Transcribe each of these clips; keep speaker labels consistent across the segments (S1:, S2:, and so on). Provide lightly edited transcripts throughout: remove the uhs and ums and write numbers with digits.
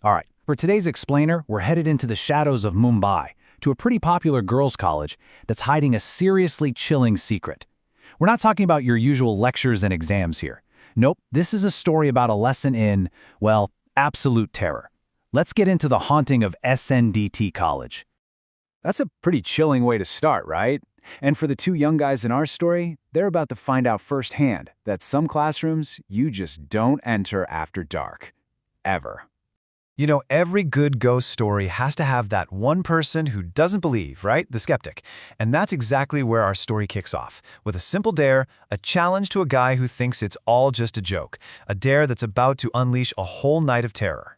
S1: All right, for today's explainer, we're headed into the shadows of Mumbai, to a pretty popular girls' college that's hiding a seriously chilling secret. We're not talking about your usual lectures and exams here. Nope, this is a story about a lesson in, well, absolute terror. Let's get into the haunting of SNDT College.
S2: That's a pretty chilling way to start, right? And for the two young guys in our story, they're about to find out firsthand that some classrooms you just don't enter after dark. Ever.
S3: You know, every good ghost story has to have that one person who doesn't believe, right? The skeptic. And that's exactly where our story kicks off, with a simple dare, a challenge to a guy who thinks it's all just a joke, a dare that's about to unleash a whole night of terror.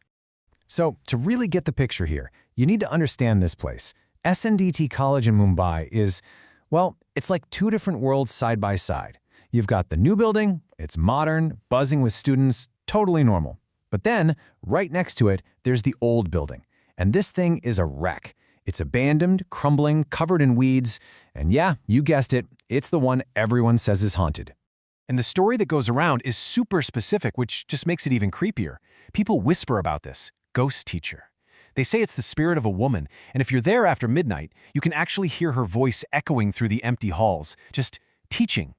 S3: So, to really get the picture here, you need to understand this place. SNDT College in Mumbai is, well, it's like two different worlds side by side. You've got the new building, it's modern, buzzing with students, totally normal. But then, right next to it, there's the old building. And this thing is a wreck. It's abandoned, crumbling, covered in weeds. And yeah, you guessed it, it's the one everyone says is haunted. And the story that goes around is super specific, which just makes it even creepier. People whisper about this ghost teacher. They say it's the spirit of a woman, and if you're there after midnight, you can actually hear her voice echoing through the empty halls, just teaching.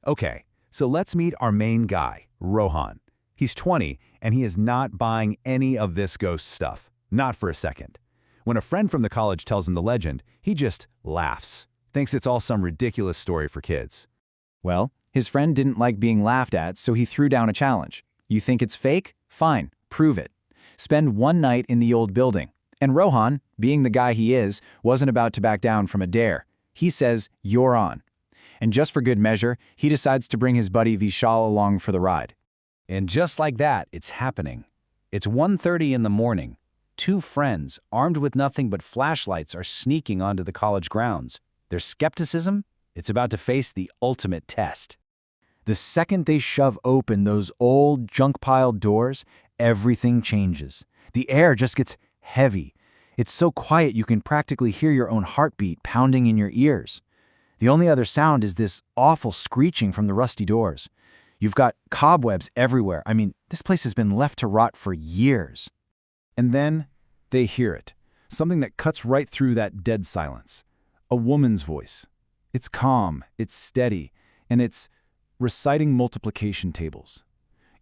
S2: Okay, so let's meet our main guy, Rohan. He's 20, and he is not buying any of this ghost stuff. Not for a second. When a friend from the college tells him the legend, he just laughs, thinks it's all some ridiculous story for kids. Well, his friend didn't like being laughed at, so he threw down a challenge. You think it's fake? Fine, prove it. Spend one night in the old building. And Rohan, being the guy he is, wasn't about to back down from a dare. He says, "You're on." And just for good measure, he decides to bring his buddy Vishal along for the ride. And just like that, it's happening. It's 1:30 in the morning. Two friends, armed with nothing but flashlights, are sneaking onto the college grounds. Their skepticism? It's about to face the ultimate test. The second they shove open those old junk-piled doors, everything changes. The air just gets heavy. It's so quiet you can practically hear your own heartbeat pounding in your ears. The only other sound is this awful screeching from the rusty doors. You've got cobwebs everywhere. I mean, this place has been left to rot for years. And then they hear it. Something that cuts right through that dead silence. A woman's voice. It's calm, it's steady, and it's reciting multiplication tables.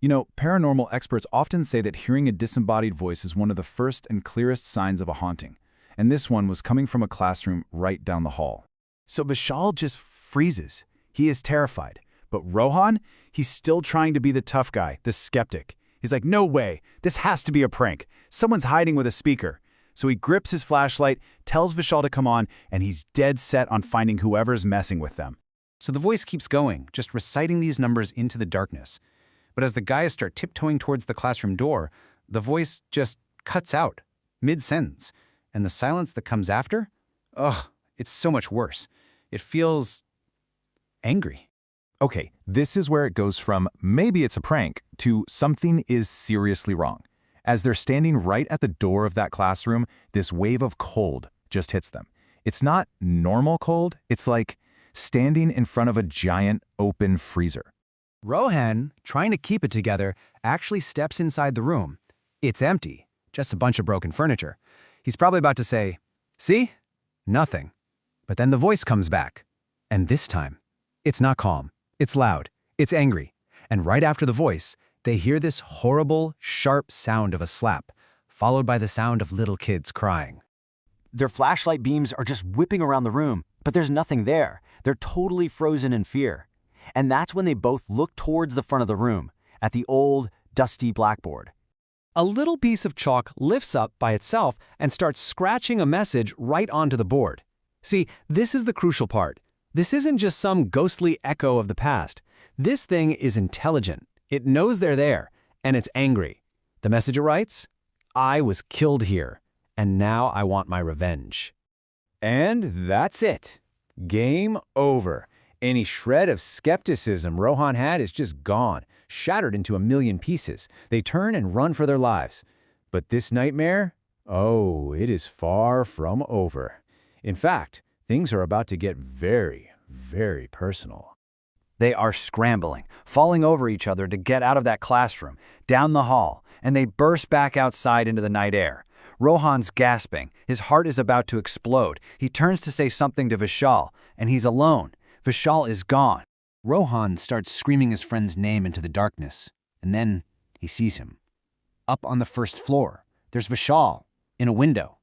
S2: You know, paranormal experts often say that hearing a disembodied voice is one of the first and clearest signs of a haunting. And this one was coming from a classroom right down the hall. So Vishal just freezes. He is terrified. But Rohan, he's still trying to be the tough guy, the skeptic. He's like, no way, this has to be a prank. Someone's hiding with a speaker. So he grips his flashlight, tells Vishal to come on, and he's dead set on finding whoever's messing with them. So the voice keeps going, just reciting these numbers into the darkness. But as the guys start tiptoeing towards the classroom door, the voice just cuts out, mid-sentence. And the silence that comes after? Ugh, it's so much worse. It feels angry.
S3: Okay, this is where it goes from maybe it's a prank to something is seriously wrong. As they're standing right at the door of that classroom, this wave of cold just hits them. It's not normal cold, it's like standing in front of a giant open freezer.
S1: Rohan, trying to keep it together, actually steps inside the room. It's empty, just a bunch of broken furniture. He's probably about to say, "See? Nothing." But then the voice comes back. And this time, it's not calm. It's loud. It's angry. And right after the voice, they hear this horrible, sharp sound of a slap, followed by the sound of little kids crying. Their flashlight beams are just whipping around the room, but there's nothing there. They're totally frozen in fear. And that's when they both look towards the front of the room, at the old, dusty blackboard. A little piece of chalk lifts up by itself and starts scratching a message right onto the board. See, this is the crucial part. This isn't just some ghostly echo of the past. This thing is intelligent. It knows they're there, and it's angry. The message it writes? "I was killed here, and now I want my revenge."
S2: And that's it. Game over. Any shred of skepticism Rohan had is just gone, shattered into a million pieces. They turn and run for their lives. But this nightmare? Oh, it is far from over. In fact, things are about to get very, very personal.
S1: They are scrambling, falling over each other to get out of that classroom, down the hall, and they burst back outside into the night air. Rohan's gasping. His heart is about to explode. He turns to say something to Vishal, and he's alone. Vishal is gone. Rohan starts screaming his friend's name into the darkness, and then he sees him. Up on the first floor, there's Vishal, in a window.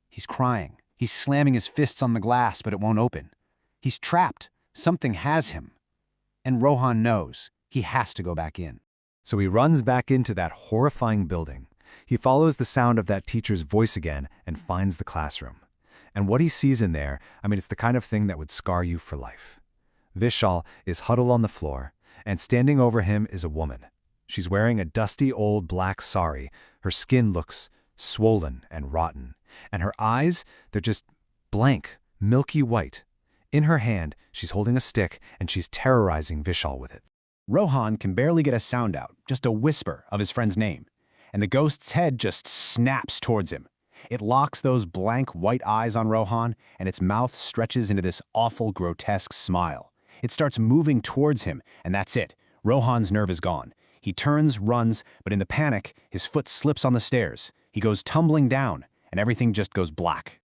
S1: He's crying. He's slamming his fists on the glass, but it won't open. He's trapped. Something has him. And Rohan knows he has to go back in.
S3: So he runs back into that horrifying building. He follows the sound of that teacher's voice again and finds the classroom. And what he sees in there, it's the kind of thing that would scar you for life. Vishal is huddled on the floor, and standing over him is a woman. She's wearing a dusty old black sari. Her skin looks swollen and rotten, and her eyes, they're just blank, milky white. In her hand, she's holding a stick, and she's terrorizing Vishal with it.
S1: Rohan can barely get a sound out, just a whisper of his friend's name, and the ghost's head just snaps towards him. It locks those blank white eyes on Rohan, and its mouth stretches into this awful, grotesque smile. It starts moving towards him, and that's it. Rohan's nerve is gone. He turns, runs, but in the panic, his foot slips on the stairs. He goes tumbling down, and everything just goes black.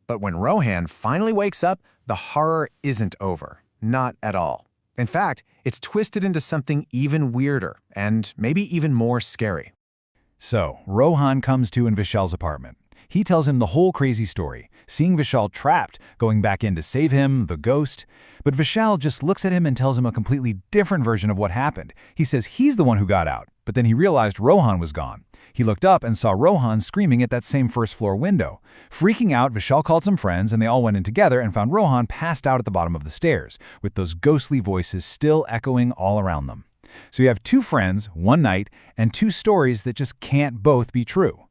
S3: But when Rohan finally wakes up, the horror isn't over. Not at all. In fact, it's twisted into something even weirder, and maybe even more scary.
S2: So, Rohan comes to in Vishal's apartment. He tells him the whole crazy story, seeing Vishal trapped, going back in to save him, the ghost. But Vishal just looks at him and tells him a completely different version of what happened. He says he's the one who got out, but then he realized Rohan was gone. He looked up and saw Rohan screaming at that same first-floor window. Freaking out, Vishal called some friends, and they all went in together and found Rohan passed out at the bottom of the stairs, with those ghostly voices still echoing all around them. So you have two friends, one night, and two stories that just can't both be true.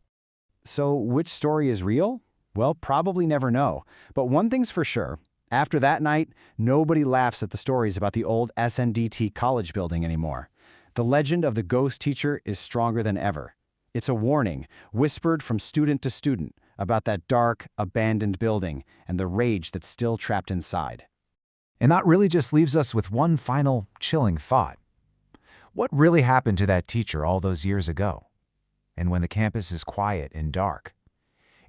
S1: So which story is real? Well, probably never know. But one thing's for sure. After that night, nobody laughs at the stories about the old SNDT College building anymore. The legend of the ghost teacher is stronger than ever. It's a warning, whispered from student to student, about that dark, abandoned building and the rage that's still trapped inside.
S3: And that really just leaves us with one final, chilling thought. What really happened to that teacher all those years ago? And when the campus is quiet and dark,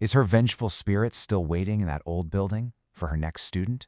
S3: is her vengeful spirit still waiting in that old building for her next student?